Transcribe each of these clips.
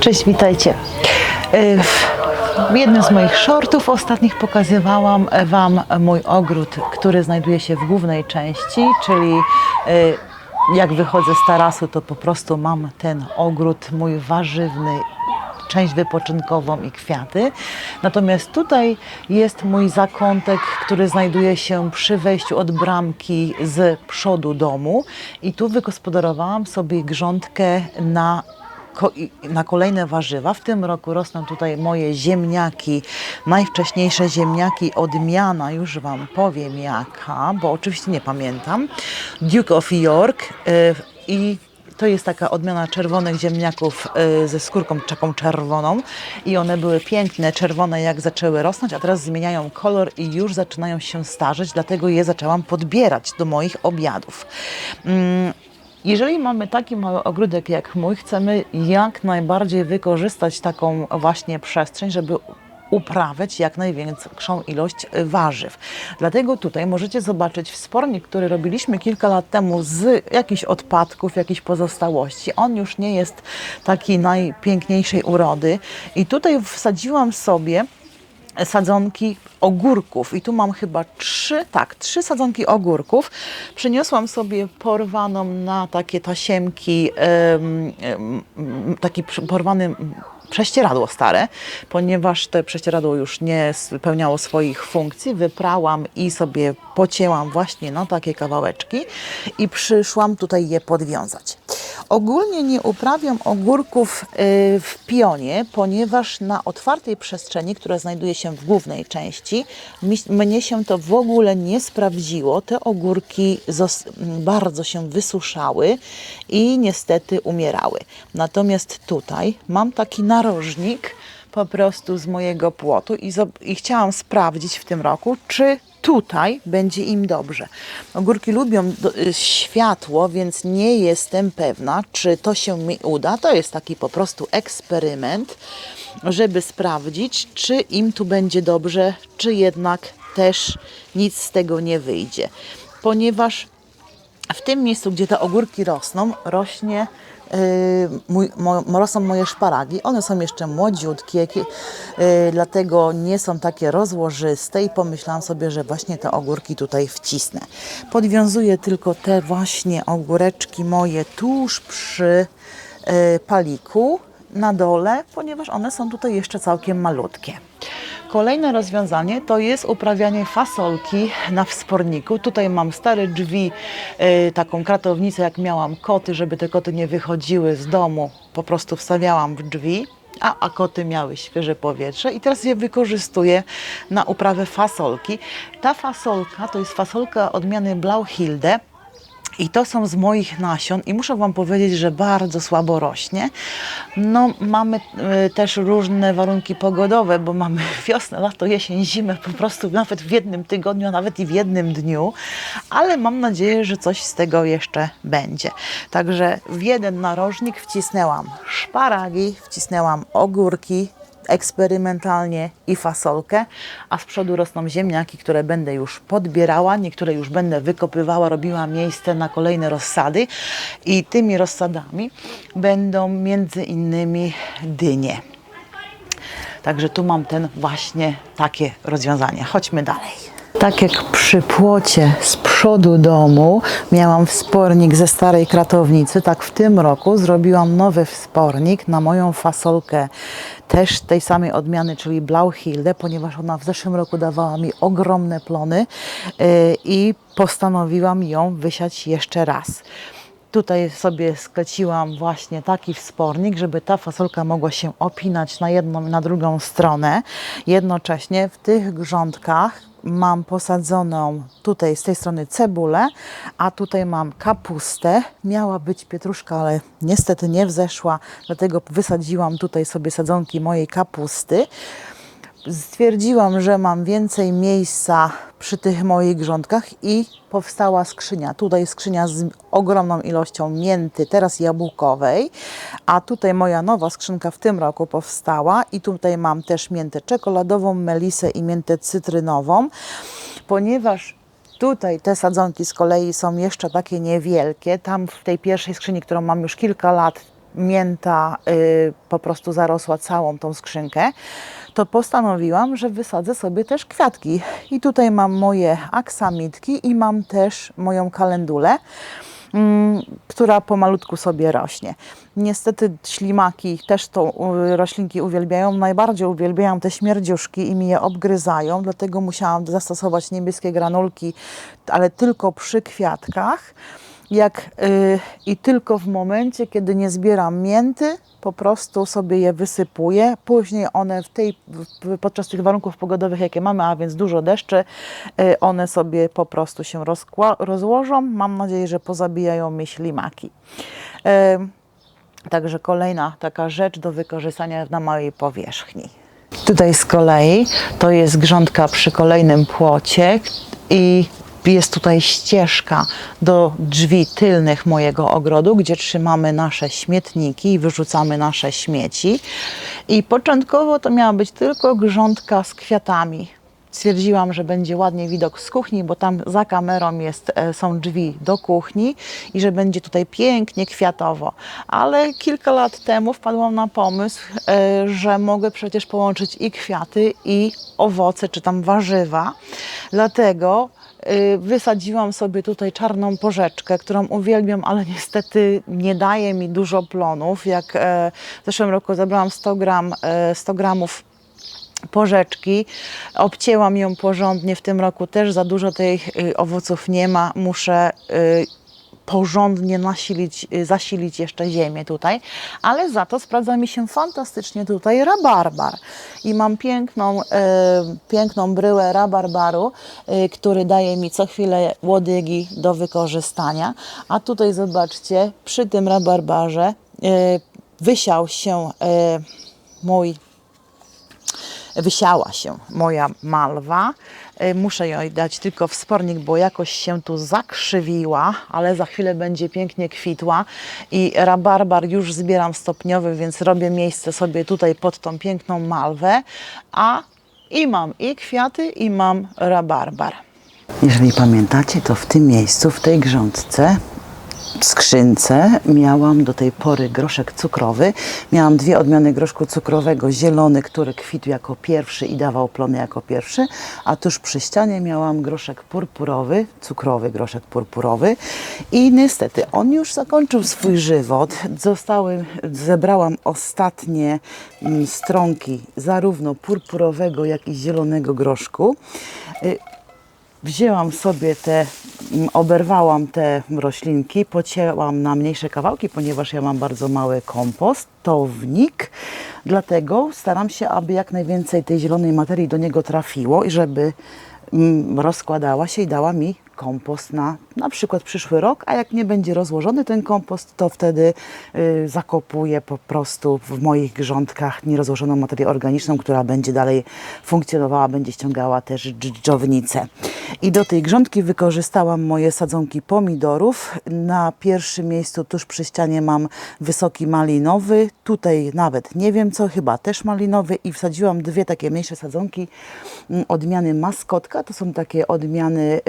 Cześć, witajcie. W jednym z moich shortów ostatnich pokazywałam Wam mój ogród, który znajduje się w głównej części, czyli jak wychodzę z tarasu, to po prostu mam ten ogród mój warzywny, część wypoczynkową i kwiaty. Natomiast tutaj jest mój zakątek, który znajduje się przy wejściu od bramki z przodu domu i tu wygospodarowałam sobie grządkę na kolejne warzywa. W tym roku rosną tutaj moje ziemniaki, najwcześniejsze ziemniaki, odmiana, już Wam powiem jaka, bo oczywiście nie pamiętam, Duke of York i to jest taka odmiana czerwonych ziemniaków ze skórką taką czerwoną i one były piękne, czerwone jak zaczęły rosnąć, a teraz zmieniają kolor i już zaczynają się starzeć, dlatego je zaczęłam podbierać do moich obiadów. Jeżeli mamy taki mały ogródek jak mój, chcemy jak najbardziej wykorzystać taką właśnie przestrzeń, żeby uprawiać jak największą ilość warzyw. Dlatego tutaj możecie zobaczyć wspornik, który robiliśmy kilka lat temu z jakichś odpadków, jakichś pozostałości. On już nie jest taki najpiękniejszej urody i tutaj wsadziłam sobie sadzonki ogórków i tu mam chyba trzy sadzonki ogórków. Przyniosłam sobie porwaną na takie tasiemki, taki porwany prześcieradło stare, ponieważ to prześcieradło już nie spełniało swoich funkcji, wyprałam i sobie pocięłam właśnie na takie kawałeczki i przyszłam tutaj je podwiązać. Ogólnie nie uprawiam ogórków w pionie, ponieważ na otwartej przestrzeni, która znajduje się w głównej części, mnie się to w ogóle nie sprawdziło. Te ogórki bardzo się wysuszały i niestety umierały. Natomiast tutaj mam taki narożnik po prostu z mojego płotu i chciałam sprawdzić w tym roku, czy tutaj będzie im dobrze. Ogórki lubią światło, więc nie jestem pewna, czy to się mi uda. To jest taki po prostu eksperyment, żeby sprawdzić, czy im tu będzie dobrze, czy jednak też nic z tego nie wyjdzie. Ponieważ w tym miejscu, gdzie te ogórki rosną, rosną moje szparagi. One są jeszcze młodziutkie, dlatego nie są takie rozłożyste i pomyślałam sobie, że właśnie te ogórki tutaj wcisnę. Podwiązuję tylko te właśnie ogóreczki moje tuż przy paliku na dole, ponieważ one są tutaj jeszcze całkiem malutkie. Kolejne rozwiązanie to jest uprawianie fasolki na wsporniku. Tutaj mam stare drzwi, taką kratownicę, jak miałam koty, żeby te koty nie wychodziły z domu, po prostu wstawiałam w drzwi, a koty miały świeże powietrze i teraz je wykorzystuję na uprawę fasolki. Ta fasolka to jest fasolka odmiany Blauhilde. I to są z moich nasion i muszę Wam powiedzieć, że bardzo słabo rośnie. No, mamy też różne warunki pogodowe, bo mamy wiosnę, lato, jesień, zimę po prostu nawet w jednym tygodniu, a nawet i w jednym dniu. Ale mam nadzieję, że coś z tego jeszcze będzie. Także w jeden narożnik wcisnęłam szparagi, wcisnęłam ogórki, eksperymentalnie i fasolkę, a z przodu rosną ziemniaki, które będę już podbierała, niektóre już będę wykopywała, robiła miejsce na kolejne rozsady i tymi rozsadami będą między innymi dynie. Także tu mam właśnie takie rozwiązanie. Chodźmy dalej. Tak jak przy płocie z przodu domu miałam wspornik ze starej kratownicy, tak w tym roku zrobiłam nowy wspornik na moją fasolkę też tej samej odmiany, czyli Blauhilde, ponieważ ona w zeszłym roku dawała mi ogromne plony i postanowiłam ją wysiać jeszcze raz. Tutaj sobie skleciłam właśnie taki wspornik, żeby ta fasolka mogła się opinać na jedną i na drugą stronę. Jednocześnie w tych grządkach mam posadzoną tutaj z tej strony cebulę, a tutaj mam kapustę. Miała być pietruszka, ale niestety nie wzeszła, dlatego wysadziłam tutaj sobie sadzonki mojej kapusty. Stwierdziłam, że mam więcej miejsca przy tych moich grządkach i powstała skrzynia. Tutaj skrzynia z ogromną ilością mięty, teraz jabłkowej, a tutaj moja nowa skrzynka w tym roku powstała i tutaj mam też miętę czekoladową, melisę i miętę cytrynową, ponieważ tutaj te sadzonki z kolei są jeszcze takie niewielkie. Tam w tej pierwszej skrzyni, którą mam już kilka lat, mięta po prostu zarosła całą tą skrzynkę, to postanowiłam, że wysadzę sobie też kwiatki. I tutaj mam moje aksamitki i mam też moją kalendulę, która pomalutku sobie rośnie. Niestety ślimaki też to roślinki uwielbiają. Najbardziej uwielbiają te śmierdziuszki i mi je obgryzają, dlatego musiałam zastosować niebieskie granulki, ale tylko przy kwiatkach. I tylko w momencie, kiedy nie zbieram mięty, po prostu sobie je wysypuję. Później one podczas tych warunków pogodowych, jakie mamy, a więc dużo deszczy, one sobie po prostu się rozłożą. Mam nadzieję, że pozabijają mi ślimaki. Także kolejna taka rzecz do wykorzystania na małej powierzchni. Tutaj z kolei to jest grządka przy kolejnym płocie i jest tutaj ścieżka do drzwi tylnych mojego ogrodu, gdzie trzymamy nasze śmietniki i wyrzucamy nasze śmieci. I początkowo to miała być tylko grządka z kwiatami. Stwierdziłam, że będzie ładnie widok z kuchni, bo tam za kamerą są drzwi do kuchni i że będzie tutaj pięknie kwiatowo. Ale kilka lat temu wpadłam na pomysł, że mogę przecież połączyć i kwiaty, i owoce, czy tam warzywa. Dlatego wysadziłam sobie tutaj czarną porzeczkę, którą uwielbiam, ale niestety nie daje mi dużo plonów. Jak w zeszłym roku zebrałam 100 gramów porzeczki, obcięłam ją porządnie, w tym roku też za dużo tych owoców nie ma, muszę porządnie zasilić jeszcze ziemię tutaj, ale za to sprawdza mi się fantastycznie tutaj rabarbar i mam piękną bryłę rabarbaru, który daje mi co chwilę łodygi do wykorzystania, a tutaj zobaczcie, przy tym rabarbarze wysiała się moja malwa. Muszę jej dać tylko wspornik, bo jakoś się tu zakrzywiła, ale za chwilę będzie pięknie kwitła i rabarbar już zbieram stopniowy, więc robię miejsce sobie tutaj pod tą piękną malwę, i mam i kwiaty, i mam rabarbar. Jeżeli pamiętacie, to w tym miejscu, w tej grządce, w skrzynce miałam do tej pory groszek cukrowy. Miałam dwie odmiany groszku cukrowego. Zielony, który kwitł jako pierwszy i dawał plony jako pierwszy, a tuż przy ścianie miałam groszek purpurowy, cukrowy groszek purpurowy i niestety on już zakończył swój żywot. Zebrałam ostatnie stronki zarówno purpurowego, jak i zielonego groszku. Wzięłam sobie oberwałam te roślinki, pocięłam na mniejsze kawałki, ponieważ ja mam bardzo mały kompostownik. Dlatego staram się, aby jak najwięcej tej zielonej materii do niego trafiło i żeby rozkładała się i dała mi kompost na przykład przyszły rok, a jak nie będzie rozłożony ten kompost, to wtedy zakopuję po prostu w moich grządkach nierozłożoną materię organiczną, która będzie dalej funkcjonowała, będzie ściągała też dżdżownicę. I do tej grządki wykorzystałam moje sadzonki pomidorów. Na pierwszym miejscu tuż przy ścianie mam wysoki malinowy, tutaj nawet nie wiem co, chyba też malinowy i wsadziłam dwie takie mniejsze sadzonki odmiany maskotka, to są takie odmiany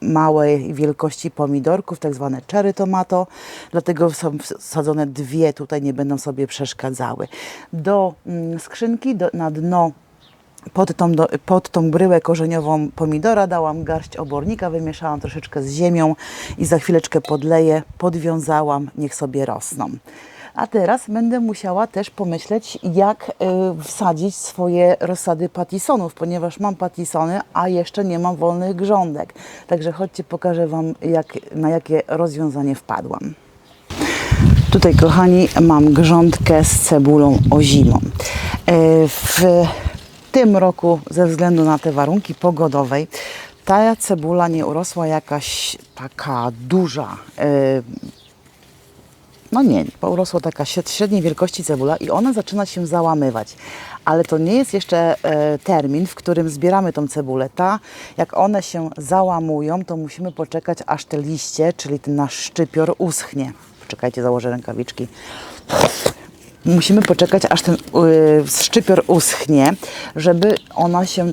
małej wielkości pomidorków, tak zwane cherry tomato, dlatego są sadzone dwie, tutaj nie będą sobie przeszkadzały. Do skrzynki, na dno pod tą bryłę korzeniową pomidora dałam garść obornika, wymieszałam troszeczkę z ziemią i za chwileczkę podleję, podwiązałam, niech sobie rosną. A teraz będę musiała też pomyśleć, jak wsadzić swoje rozsady patisonów, ponieważ mam patisony, a jeszcze nie mam wolnych grządek. Także chodźcie, pokażę Wam, na jakie rozwiązanie wpadłam. Tutaj, kochani, mam grządkę z cebulą ozimą. W tym roku, ze względu na te warunki pogodowe, ta cebula nie urosła jakaś taka duża. No nie, urosła taka średniej wielkości cebula i ona zaczyna się załamywać. Ale to nie jest jeszcze termin, w którym zbieramy tą cebulę. Jak one się załamują, to musimy poczekać, aż te liście, czyli ten nasz szczypior uschnie. Poczekajcie, założę rękawiczki. Musimy poczekać, aż ten szczypior uschnie, żeby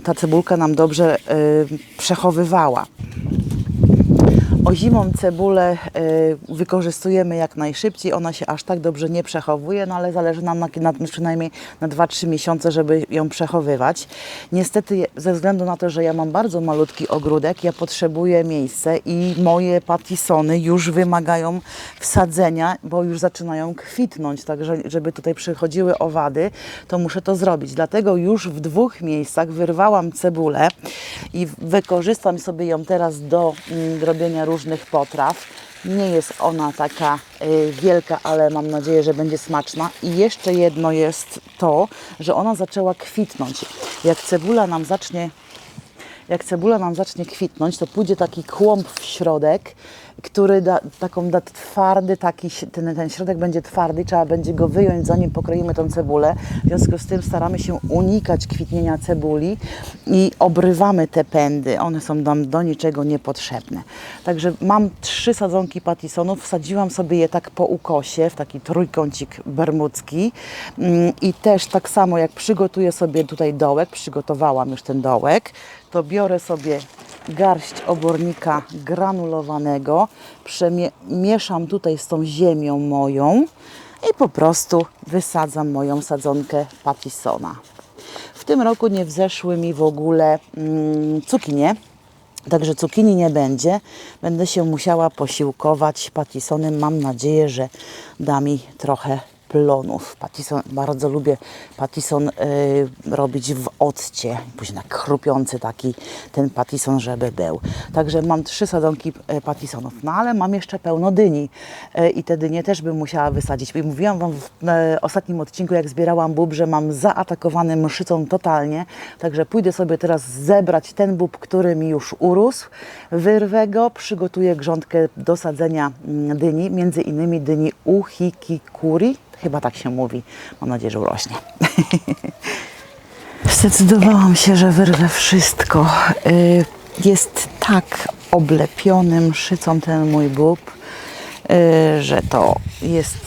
ta cebulka nam dobrze przechowywała. Zimą cebulę wykorzystujemy jak najszybciej. Ona się aż tak dobrze nie przechowuje, no ale zależy nam przynajmniej na 2-3 miesiące, żeby ją przechowywać. Niestety ze względu na to, że ja mam bardzo malutki ogródek, ja potrzebuję miejsca i moje patisony już wymagają wsadzenia, bo już zaczynają kwitnąć. Także żeby tutaj przychodziły owady, to muszę to zrobić. Dlatego już w 2 miejscach wyrwałam cebulę i wykorzystam sobie ją teraz do robienia różnych potraw. Nie jest ona taka wielka, ale mam nadzieję, że będzie smaczna. I jeszcze jedno jest to, że ona zaczęła kwitnąć. Jak cebula nam zacznie kwitnąć, to pójdzie taki kłąb w środek, który da twardy, ten środek będzie twardy, trzeba będzie go wyjąć, zanim pokroimy tą cebulę. W związku z tym staramy się unikać kwitnienia cebuli i obrywamy te pędy. One są nam do niczego niepotrzebne. Także mam 3 sadzonki patisonów, wsadziłam sobie je tak po ukosie, w taki trójkącik bermudzki i też tak samo jak przygotuję sobie tutaj dołek, przygotowałam już ten dołek, to biorę sobie garść obornika granulowanego, mieszam tutaj z tą ziemią moją i po prostu wysadzam moją sadzonkę patisona. W tym roku nie wzeszły mi w ogóle cukinie, także cukinii nie będzie. Będę się musiała posiłkować patisonem. Mam nadzieję, że da mi trochę plonów. Bardzo lubię patison robić w occie, później tak chrupiący taki ten patison, żeby był. Także mam 3 sadzonki patisonów, no ale mam jeszcze pełno dyni i te dynie też bym musiała wysadzić. I mówiłam Wam w ostatnim odcinku, jak zbierałam bób, że mam zaatakowany mszycą totalnie, także pójdę sobie teraz zebrać ten bób, który mi już urósł, wyrwę go, przygotuję grządkę do sadzenia dyni, między innymi dyni uhikikuri. Chyba tak się mówi. Mam nadzieję, że urośnie. Zdecydowałam się, że wyrwę wszystko. Jest tak oblepiony mszycą ten mój bób, że to jest,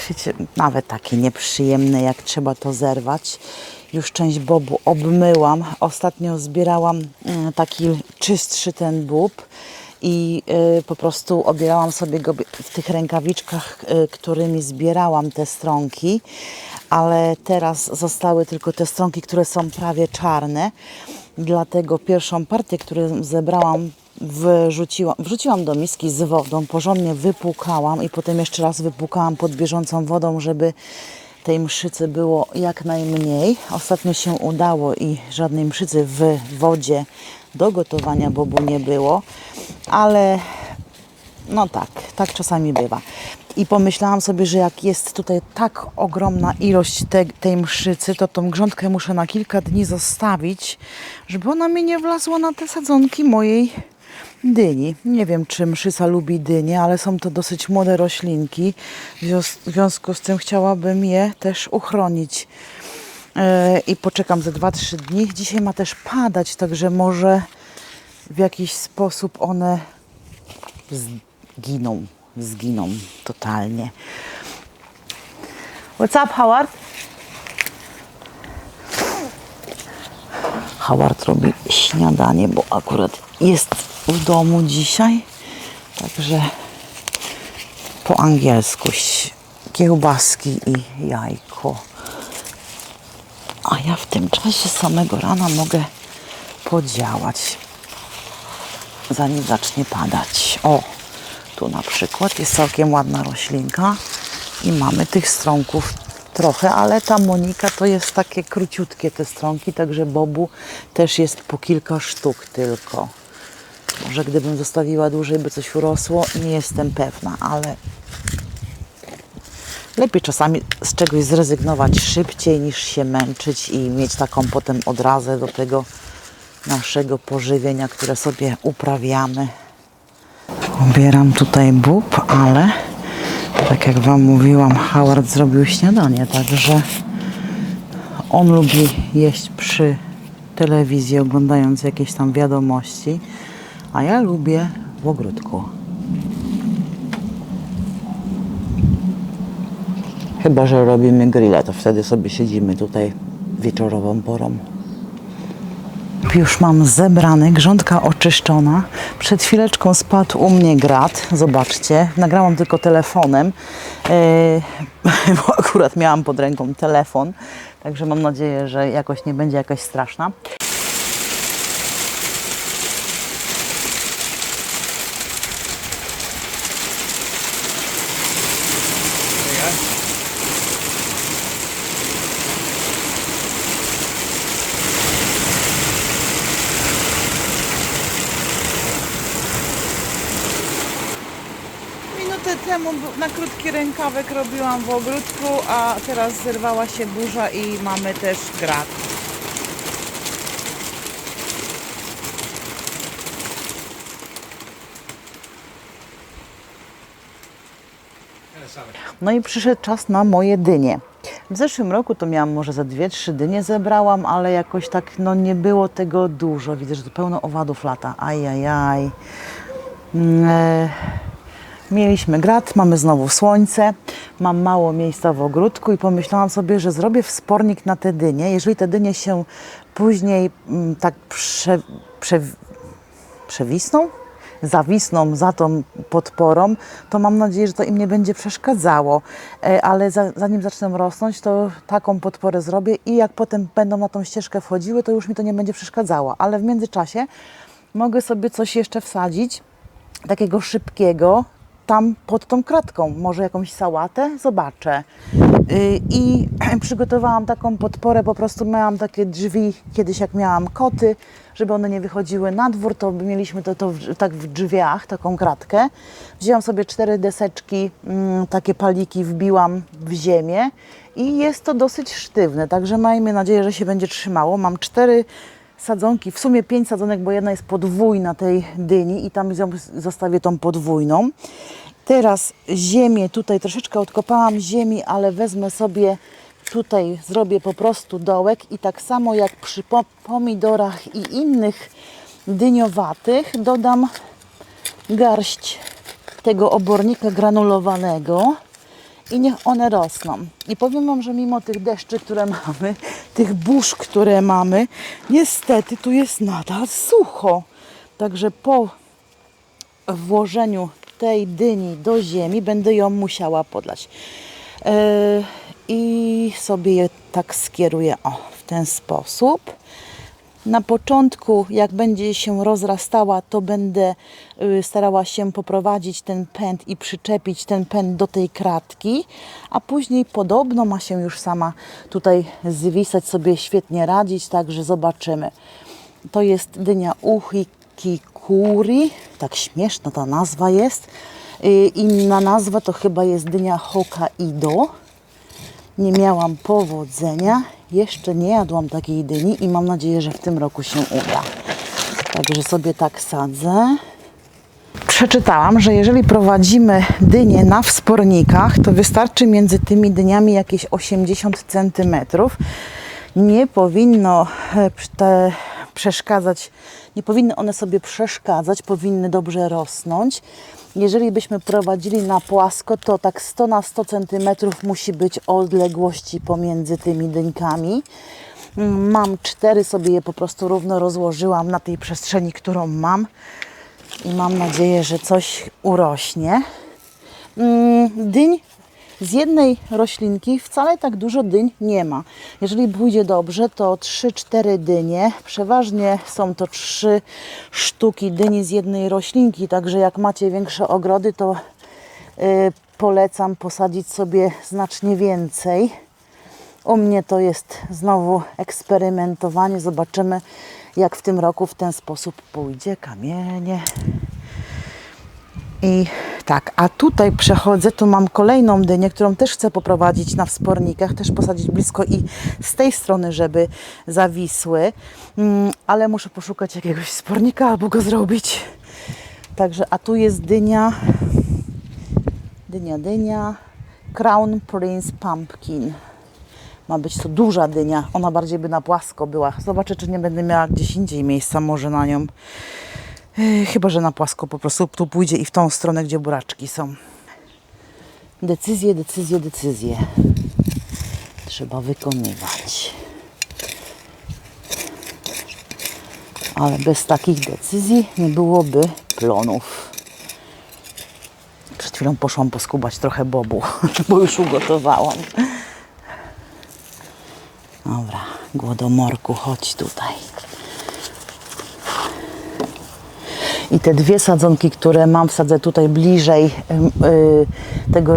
wiecie, nawet takie nieprzyjemne, jak trzeba to zerwać. Już część bobu obmyłam. Ostatnio zbierałam taki czystszy ten bób i po prostu obierałam sobie go w tych rękawiczkach, którymi zbierałam te stronki, ale teraz zostały tylko te stronki, które są prawie czarne. Dlatego pierwszą partię, którą zebrałam, wrzuciłam do miski z wodą, porządnie wypłukałam i potem jeszcze raz wypłukałam pod bieżącą wodą, żeby tej mszycy było jak najmniej. Ostatnio się udało i żadnej mszycy w wodzie do gotowania bobu nie było, ale no tak czasami bywa. I pomyślałam sobie, że jak jest tutaj tak ogromna ilość tej mszycy, to tą grządkę muszę na kilka dni zostawić, żeby ona mi nie wlazła na te sadzonki mojej dyni. Nie wiem, czy mszyca lubi dynię, ale są to dosyć młode roślinki. W związku z tym chciałabym je też uchronić. I poczekam ze 2-3 dni. Dzisiaj ma też padać, także może w jakiś sposób one zginą totalnie. What's up, Howard? Howard robi śniadanie, bo akurat jest w domu dzisiaj, także po angielsku kiełbaski i jajko. A ja w tym czasie samego rana mogę podziałać, zanim zacznie padać. O, tu na przykład jest całkiem ładna roślinka i mamy tych stronków trochę, ale ta Monika to jest takie króciutkie te stronki, także bobu też jest po kilka sztuk tylko. Może gdybym zostawiła dłużej, by coś urosło, nie jestem pewna, ale lepiej czasami z czegoś zrezygnować szybciej, niż się męczyć i mieć taką potem odrazę do tego naszego pożywienia, które sobie uprawiamy. Obieram tutaj bób, ale tak jak Wam mówiłam, Howard zrobił śniadanie, także on lubi jeść przy telewizji, oglądając jakieś tam wiadomości, a ja lubię w ogródku. Chyba że robimy grilla, to wtedy sobie siedzimy tutaj wieczorową porą. już mam zebrany, grządka oczyszczona. Przed chwileczką spadł u mnie grat, zobaczcie. Nagrałam tylko telefonem, bo akurat miałam pod ręką telefon. Także mam nadzieję, że jakoś nie będzie jakaś straszna. Minutę temu na krótki rękawek robiłam w ogródku, a teraz zerwała się burza i mamy też grat. No i przyszedł czas na moje dynie. W zeszłym roku to miałam może ze 2-3 dynie zebrałam, ale jakoś tak no nie było tego dużo. Widzę, że to pełno owadów lata. Ajajaj. Mieliśmy grat, mamy znowu słońce, mam mało miejsca w ogródku i pomyślałam sobie, że zrobię wspornik na te dynie. Jeżeli te dynie się później tak zawisną za tą podporą, to mam nadzieję, że to im nie będzie przeszkadzało. Ale zanim zaczną rosnąć, to taką podporę zrobię i jak potem będą na tą ścieżkę wchodziły, to już mi to nie będzie przeszkadzało. Ale w międzyczasie mogę sobie coś jeszcze wsadzić, takiego szybkiego, tam pod tą kratką, może jakąś sałatę, zobaczę. I przygotowałam taką podporę, po prostu miałam takie drzwi, kiedyś jak miałam koty, żeby one nie wychodziły na dwór, to mieliśmy to tak w drzwiach, taką kratkę. Wzięłam sobie 4 deseczki, takie paliki wbiłam w ziemię i jest to dosyć sztywne, także miejmy nadzieję, że się będzie trzymało. Mam 4 sadzonki, w sumie 5 sadzonek, bo jedna jest podwójna tej dyni i tam zostawię tą podwójną. Teraz ziemię, tutaj troszeczkę odkopałam ziemi, ale wezmę sobie, tutaj zrobię po prostu dołek i tak samo jak przy pomidorach i innych dyniowatych dodam garść tego obornika granulowanego i niech one rosną. I powiem Wam, że mimo tych deszczy, które mamy, tych burz, które mamy, niestety tu jest nadal sucho. Także po włożeniu tej dyni do ziemi będę ją musiała podlać. I sobie je tak skieruję w ten sposób. Na początku, jak będzie się rozrastała, to będę starała się poprowadzić ten pęd i przyczepić ten pęd do tej kratki, a później podobno ma się już sama tutaj zwisać, sobie świetnie radzić, także zobaczymy. To jest dynia Uchikikuri, tak śmieszna ta nazwa jest. Inna nazwa to chyba jest dynia Hokkaido. Nie miałam powodzenia, jeszcze nie jadłam takiej dyni i mam nadzieję, że w tym roku się uda. Także sobie tak sadzę. Przeczytałam, że jeżeli prowadzimy dynię na wspornikach, to wystarczy między tymi dyniami jakieś 80 cm. Nie powinno przeszkadzać, nie powinny one sobie przeszkadzać, powinny dobrze rosnąć. Jeżeli byśmy prowadzili na płasko, to tak 100 na 100 cm musi być odległości pomiędzy tymi dyńkami. Mam 4, sobie je po prostu równo rozłożyłam na tej przestrzeni, którą mam i mam nadzieję, że coś urośnie. Dyń z jednej roślinki wcale tak dużo dyń nie ma. Jeżeli pójdzie dobrze, to 3-4 dynie. Przeważnie są to 3 sztuki dyni z jednej roślinki, także jak macie większe ogrody, to polecam posadzić sobie znacznie więcej. U mnie to jest znowu eksperymentowanie. Zobaczymy, jak w tym roku w ten sposób pójdzie. Kamienie. I tak, a tutaj przechodzę, tu mam kolejną dynię, którą też chcę poprowadzić na wspornikach, też posadzić blisko i z tej strony, żeby zawisły, ale muszę poszukać jakiegoś wspornika albo go zrobić. Także, a tu jest dynia Crown Prince Pumpkin. Ma być to duża dynia, ona bardziej by na płasko była. Zobaczę, czy nie będę miała gdzieś indziej miejsca może na nią. Chyba że na płasko po prostu tu pójdzie i w tą stronę, gdzie buraczki są. Decyzje. Trzeba wykonywać. Ale bez takich decyzji nie byłoby plonów. Przed chwilą poszłam poskubać trochę bobu, bo już ugotowałam. Dobra, głodomorku, chodź tutaj. I te dwie sadzonki, które mam, wsadzę tutaj bliżej tego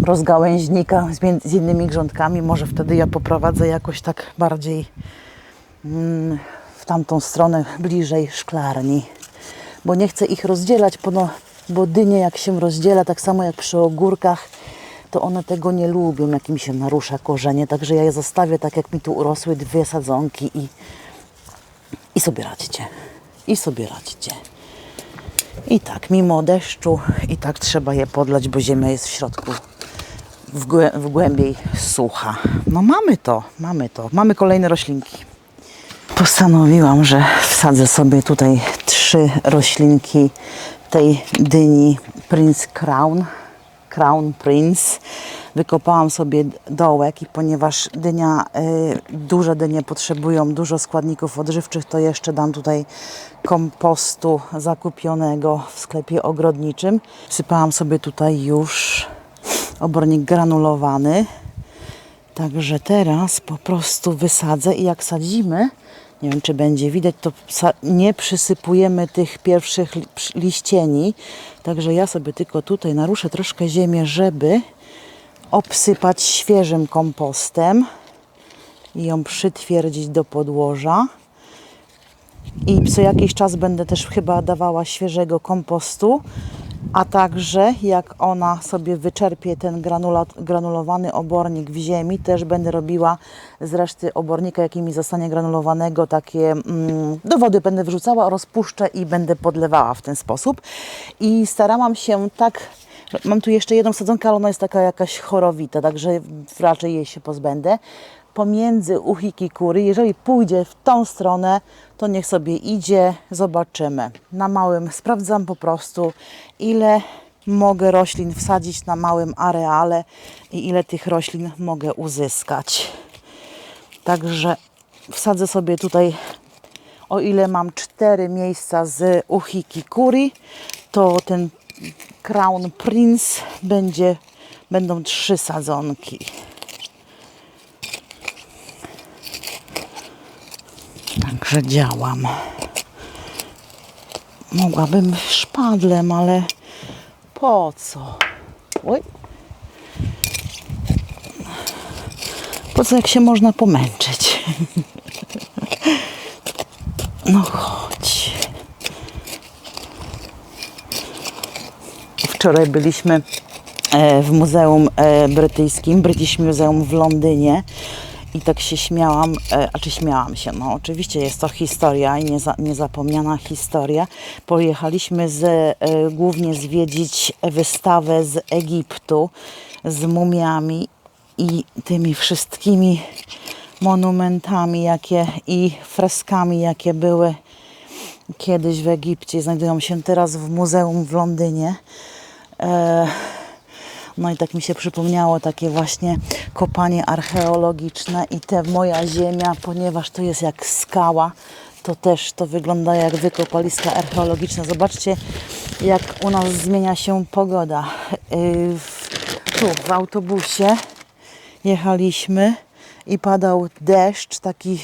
rozgałęźnika z innymi grządkami. Może wtedy ja poprowadzę jakoś tak bardziej w tamtą stronę, bliżej szklarni. Bo nie chcę ich rozdzielać, bo dynie jak się rozdziela, tak samo jak przy ogórkach, to one tego nie lubią, jak im się narusza korzenie. Także ja je zostawię tak, jak mi tu urosły dwie sadzonki i sobie radźcie. I sobie radźcie. I tak, mimo deszczu, i tak trzeba je podlać, bo ziemia jest w środku, w głębiej sucha. No mamy to. Mamy kolejne roślinki. Postanowiłam, że wsadzę sobie tutaj 3 roślinki tej dyni Prince Crown Prince. Wykopałam sobie dołek i ponieważ duże dynie potrzebują dużo składników odżywczych, to jeszcze dam tutaj kompostu zakupionego w sklepie ogrodniczym. Wsypałam sobie tutaj już obornik granulowany. Także teraz po prostu wysadzę i jak sadzimy, nie wiem czy będzie widać, to nie przysypujemy tych pierwszych liścieni. Także ja sobie tylko tutaj naruszę troszkę ziemię, żeby obsypać świeżym kompostem i ją przytwierdzić do podłoża. I co jakiś czas będę też chyba dawała świeżego kompostu, a także jak ona sobie wyczerpie ten granulowany obornik w ziemi, też będę robiła z reszty obornika, jaki mi zostanie granulowanego, takie do wody będę wrzucała, rozpuszczę i będę podlewała w ten sposób. I starałam się tak, mam tu jeszcze jedną sadzonkę, ale ona jest taka jakaś chorowita, także raczej jej się pozbędę. Pomiędzy uchiki kury, jeżeli pójdzie w tą stronę, to niech sobie idzie, zobaczymy. Na małym sprawdzam po prostu, ile mogę roślin wsadzić na małym areale i ile tych roślin mogę uzyskać. Także wsadzę sobie tutaj, o ile mam 4 miejsca z uchiki kury, to ten Crown Prince będą 3 sadzonki. Także działam. Mogłabym szpadlem, ale po co? Oj. Po co, jak się można pomęczyć? No chodź. Wczoraj byliśmy w Muzeum Brytyjskim, British Museum w Londynie. I tak się śmiałam, śmiałam się, no oczywiście jest to historia i niezapomniana historia. Pojechaliśmy głównie zwiedzić wystawę z Egiptu, z mumiami i tymi wszystkimi monumentami i freskami, jakie były kiedyś w Egipcie. Znajdują się teraz w muzeum w Londynie. No i tak mi się przypomniało takie właśnie kopanie archeologiczne i moja ziemia, ponieważ to jest jak skała, to też to wygląda jak wykopaliska archeologiczne. Zobaczcie, jak u nas zmienia się pogoda. Tu w autobusie jechaliśmy i padał deszcz, taki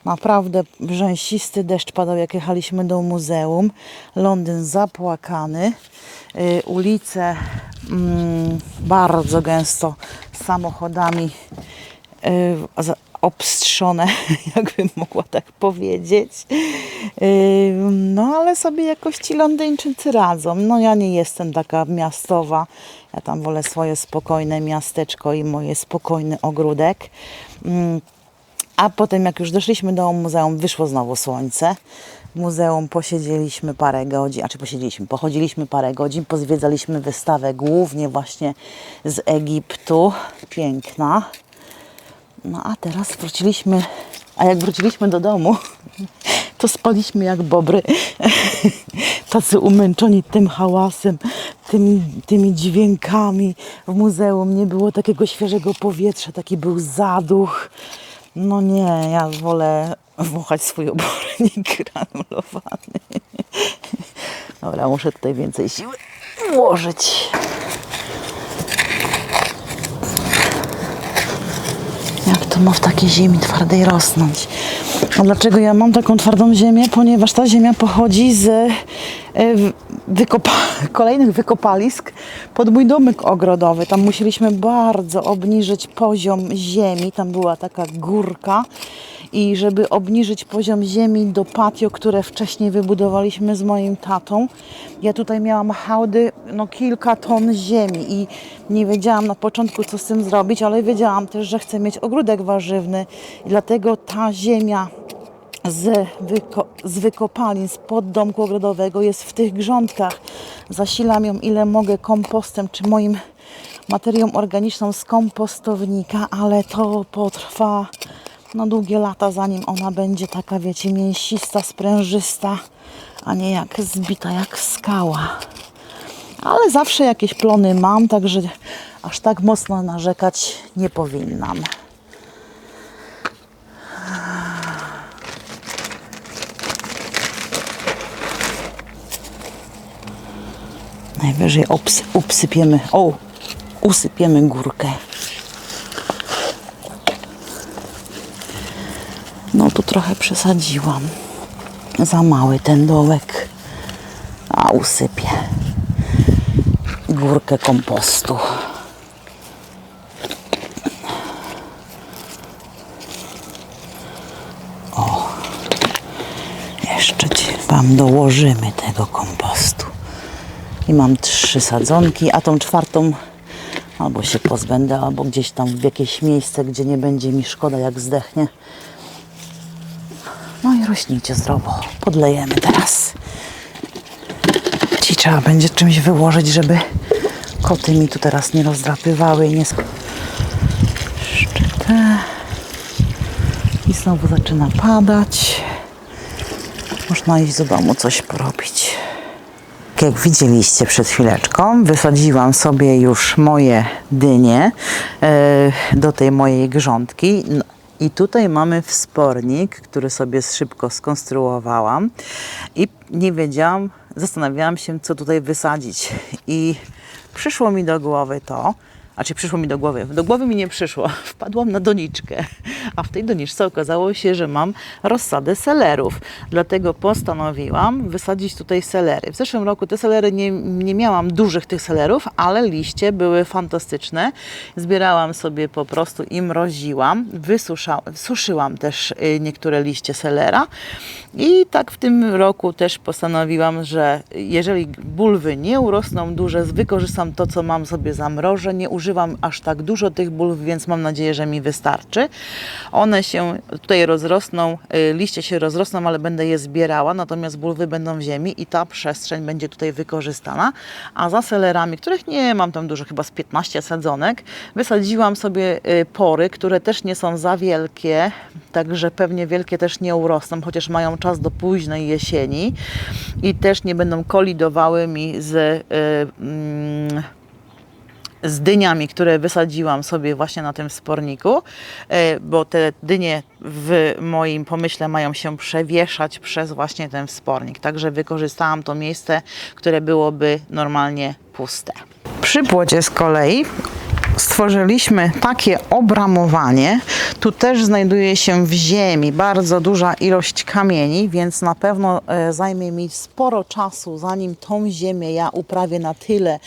naprawdę rzęsisty deszcz padał, jak jechaliśmy do muzeum. Londyn zapłakany. Ulice bardzo gęsto samochodami obstrzone, jakbym mogła tak powiedzieć. No ale sobie jakoś ci Londyńczycy radzą. No ja nie jestem taka miastowa. Ja tam wolę swoje spokojne miasteczko i moje spokojny ogródek. A potem jak już doszliśmy do muzeum, wyszło znowu słońce. W muzeum posiedzieliśmy parę godzin, pochodziliśmy parę godzin, pozwiedzaliśmy wystawę głównie właśnie z Egiptu. Piękna. No a teraz jak wróciliśmy do domu, to spaliśmy jak bobry. Tacy umęczeni tym hałasem, tymi dźwiękami. W muzeum nie było takiego świeżego powietrza, taki był zaduch. No nie, ja wolę wąchać swój obornik granulowany. Dobra, muszę tutaj więcej siły włożyć. Jak to ma w takiej ziemi twardej rosnąć? A dlaczego ja mam taką twardą ziemię? Ponieważ ta ziemia pochodzi z kolejnych wykopalisk pod mój domek ogrodowy. Tam musieliśmy bardzo obniżyć poziom ziemi. Tam była taka górka i żeby obniżyć poziom ziemi do patio, które wcześniej wybudowaliśmy z moim tatą, ja tutaj miałam hałdy, no kilka ton ziemi i nie wiedziałam na początku, co z tym zrobić, ale wiedziałam też, że chcę mieć ogródek warzywny i dlatego ta ziemia z wykopalin, spod domku ogrodowego jest w tych grządkach. Zasilam ją ile mogę kompostem, czy moim materią organiczną z kompostownika, ale to potrwa no długie lata, zanim ona będzie taka, wiecie, mięsista, sprężysta, a nie jak zbita, jak skała. Ale zawsze jakieś plony mam, także aż tak mocno narzekać nie powinnam. Najwyżej usypiemy górkę. No tu trochę przesadziłam. Za mały ten dołek. A usypię górkę kompostu. O, jeszcze Wam dołożymy tego kompostu. I mam 3 sadzonki, a tą 4 albo się pozbędę, albo gdzieś tam w jakieś miejsce, gdzie nie będzie mi szkoda, jak zdechnie. No i rośnijcie zdrowo. Podlejemy teraz. Ci trzeba będzie czymś wyłożyć, żeby koty mi tu teraz nie rozdrapywały i nie... Jeszcze te. I znowu zaczyna padać. Można iść do domu coś porobić. Jak widzieliście przed chwileczką, wysadziłam sobie już moje dynie do tej mojej grządki. No, i tutaj mamy wspornik, który sobie szybko skonstruowałam i nie wiedziałam, zastanawiałam się, co tutaj wysadzić. I przyszło mi do głowy do głowy mi nie przyszło, wpadłam na doniczkę, a w tej doniczce okazało się, że mam rozsadę selerów, dlatego postanowiłam wysadzić tutaj selery. W zeszłym roku te selery nie miałam dużych tych selerów, ale liście były fantastyczne, zbierałam sobie po prostu i mroziłam, suszyłam też niektóre liście selera i tak w tym roku też postanowiłam, że jeżeli bulwy nie urosną duże, wykorzystam to, co mam, sobie zamrożę, nie używam aż tak dużo tych bulw, więc mam nadzieję, że mi wystarczy. One się tutaj rozrosną, liście się rozrosną, ale będę je zbierała, natomiast bulwy będą w ziemi i ta przestrzeń będzie tutaj wykorzystana. A za selerami, których nie mam tam dużo, chyba z 15 sadzonek, wysadziłam sobie pory, które też nie są za wielkie, także pewnie wielkie też nie urosną, chociaż mają czas do późnej jesieni i też nie będą kolidowały mi z dyniami, które wysadziłam sobie właśnie na tym wsporniku, bo te dynie w moim pomyśle mają się przewieszać przez właśnie ten wspornik. Także wykorzystałam to miejsce, które byłoby normalnie puste. Przy płocie z kolei stworzyliśmy takie obramowanie. Tu też znajduje się w ziemi bardzo duża ilość kamieni, więc na pewno zajmie mi sporo czasu, zanim tą ziemię ja uprawię na tyle,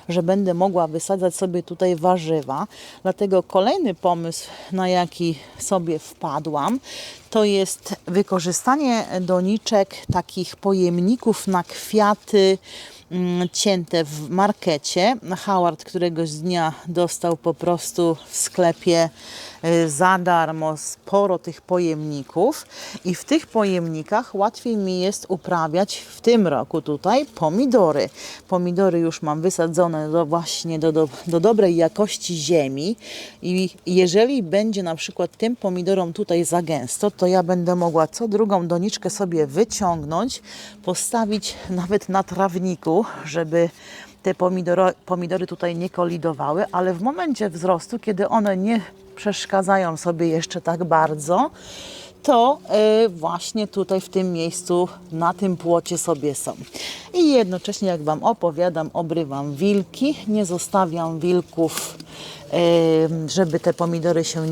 że będę mogła wysadzać sobie tutaj warzywa. Dlatego kolejny pomysł, na jaki sobie wpadłam, to jest wykorzystanie doniczek, takich pojemników na kwiaty cięte w markecie. Howard któregoś dnia dostał po prostu w sklepie za darmo sporo tych pojemników i w tych pojemnikach łatwiej mi jest uprawiać w tym roku tutaj pomidory. Pomidory już mam wysadzone właśnie do dobrej jakości ziemi i jeżeli będzie na przykład tym pomidorom tutaj za gęsto, to ja będę mogła co drugą doniczkę sobie wyciągnąć, postawić nawet na trawniku boku, żeby te pomidory tutaj nie kolidowały, ale w momencie wzrostu, kiedy one nie przeszkadzają sobie jeszcze tak bardzo, to właśnie tutaj w tym miejscu, na tym płocie sobie są. I jednocześnie, jak Wam opowiadam, obrywam wilki, nie zostawiam wilków, żeby te pomidory się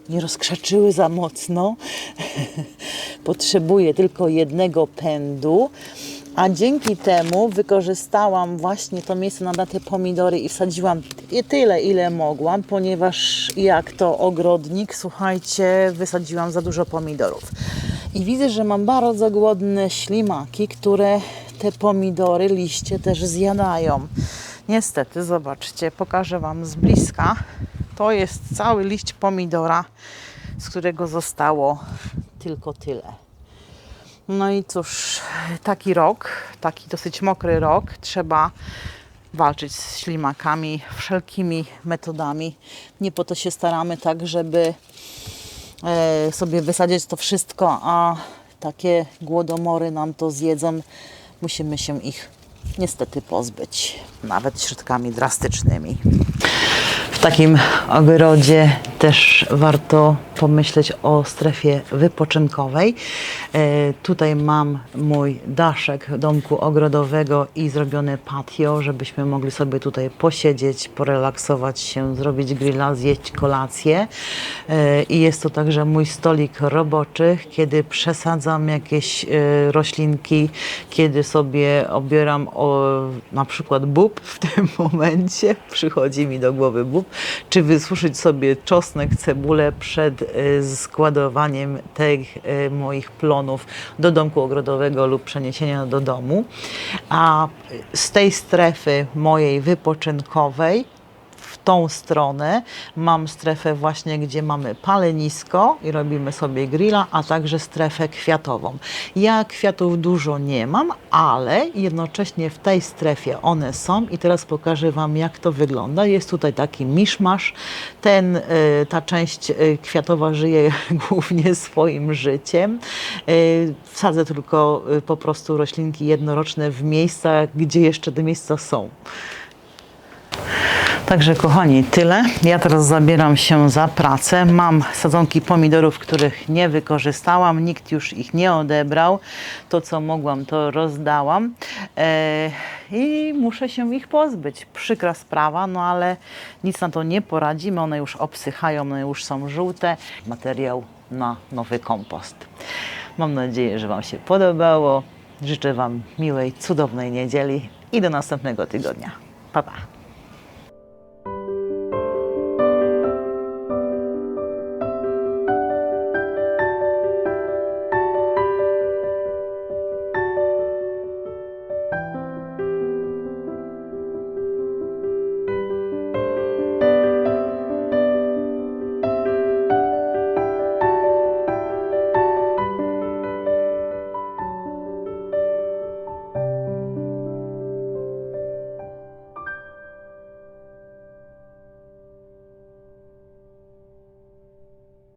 nie rozkrzaczyły za mocno. Potrzebuję tylko jednego pędu, a dzięki temu wykorzystałam właśnie to miejsce na te pomidory i wsadziłam tyle, ile mogłam, ponieważ jak to ogrodnik, słuchajcie, wysadziłam za dużo pomidorów. I widzę, że mam bardzo głodne ślimaki, które te pomidory, liście też zjadają. Niestety, zobaczcie, pokażę Wam z bliska. To jest cały liść pomidora, z którego zostało tylko tyle. No i cóż, taki rok, taki dosyć mokry rok, trzeba walczyć z ślimakami wszelkimi metodami. Nie po to się staramy tak, żeby sobie wysadzić to wszystko, a takie głodomory nam to zjedzą. Musimy się ich niestety pozbyć, nawet środkami drastycznymi. W takim ogrodzie też warto pomyśleć o strefie wypoczynkowej. Tutaj mam mój daszek domku ogrodowego i zrobione patio, żebyśmy mogli sobie tutaj posiedzieć, porelaksować się, zrobić grilla, zjeść kolację. I jest to także mój stolik roboczy, kiedy przesadzam jakieś roślinki, kiedy sobie obieram na przykład bób, w tym momencie przychodzi mi do głowy bób, czy wysuszyć sobie czosnek, cebulę przed składowaniem tych moich plonów do domku ogrodowego lub przeniesienia do domu. A z tej strefy mojej wypoczynkowej w tą stronę mam strefę właśnie, gdzie mamy palenisko i robimy sobie grilla, a także strefę kwiatową. Ja kwiatów dużo nie mam, ale jednocześnie w tej strefie one są i teraz pokażę Wam, jak to wygląda. Jest tutaj taki miszmasz. Ta część kwiatowa żyje głównie swoim życiem. Wsadzę tylko po prostu roślinki jednoroczne w miejsca, gdzie jeszcze te miejsca są. Także kochani, tyle. Ja teraz zabieram się za pracę. Mam sadzonki pomidorów, których nie wykorzystałam. Nikt już ich nie odebrał. To, co mogłam, to rozdałam. I muszę się ich pozbyć. Przykra sprawa, no ale nic na to nie poradzimy. One już obsychają, one już są żółte. Materiał na nowy kompost. Mam nadzieję, że Wam się podobało. Życzę Wam miłej, cudownej niedzieli i do następnego tygodnia. Pa, pa.